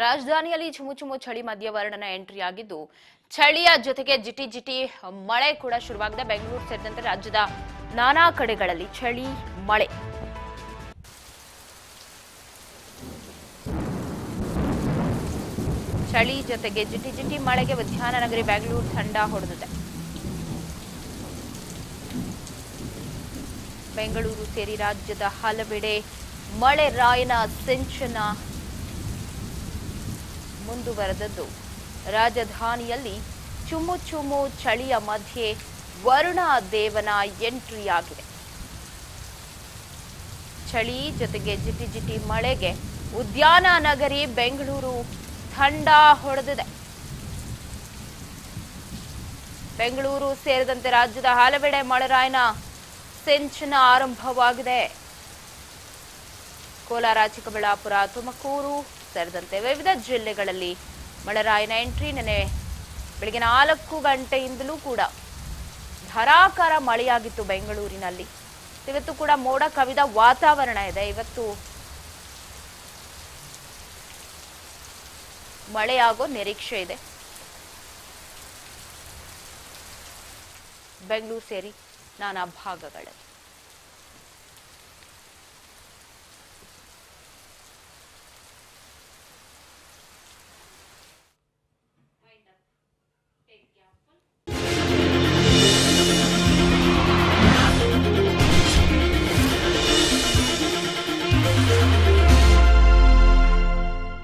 ರಾಜಧಾನಿಯಲ್ಲಿ ಚುಮು ಚಳಿ ಮಧ್ಯವರ್ಣನ ಎಂಟ್ರಿ ಆಗಿದ್ದು ಚಳಿಯ ಜೊತೆಗೆ ಜಿಟಿ ಜಿಟಿ ಮಳೆ ಕೂಡ ಶುರುವಾಗಿದೆ. ಬೆಂಗಳೂರು ಸೇರಿದಂತೆ ರಾಜ್ಯದ ನಾನಾ ಕಡೆಗಳಲ್ಲಿ ಚಳಿ ಮಳೆ. ಚಳಿ ಜೊತೆಗೆ ಜಿಟಿ ಜಿಟಿ ಮಳೆಗೆ ಉದ್ಯಾನ ನಗರಿ ಬೆಂಗಳೂರು ಥಂಡ ಹೊಡೆದಿದೆ. ಬೆಂಗಳೂರು ಸೇರಿ ರಾಜ್ಯದ ಹಲವೆಡೆ ಮಳೆ ರಾಯನ ಸಿಂಚನ ಮುಂದುವರೆದದ್ದು. ರಾಜಧಾನಿಯಲ್ಲಿ ಚುಮು ಚುಮು ಚಳಿಯ ಮಧ್ಯೆ ವರುಣ ದೇವನ ಎಂಟ್ರಿ ಆಗಿದೆ. ಚಳಿ ಜೊತೆಗೆ ಜಿಟಿ ಜಿಟಿ ಮಳೆಗೆ ಉದ್ಯಾನ ನಗರಿ ಬೆಂಗಳೂರು ಥಂಡ ಹೊಡೆದಿದೆ. ಬೆಂಗಳೂರು ಸೇರಿದಂತೆ ರಾಜ್ಯದ ಹಲವೆಡೆ ಮಳೆರಾಯನ ಸಿಂಚನ ಆರಂಭವಾಗಿದೆ. ಕೋಲಾರ, ಚಿಕ್ಕಬಳ್ಳಾಪುರ, ತುಮಕೂರು ಸೇರಿದಂತೆ ವಿವಿಧ ಜಿಲ್ಲೆಗಳಲ್ಲಿ ಮಳೆರಾಯನ ಎಂಟ್ರಿ. ನೆನೆ ಬೆಳಗ್ಗೆ 4 ಗಂಟೆಯಿಂದಲೂ ಕೂಡ ಧಾರಾಕಾರ ಮಳೆಯಾಗಿತ್ತು ಬೆಂಗಳೂರಿನಲ್ಲಿ. ಇವತ್ತು ಕೂಡ ಮೋಡ ಕವಿದ ವಾತಾವರಣ ಇದೆ. ಇವತ್ತು ಮಳೆಯಾಗೋ ನಿರೀಕ್ಷೆ ಇದೆ. ಬೆಂಗಳೂರು ಸೇರಿ ನಾನಾ ಭಾಗಗಳಲ್ಲಿ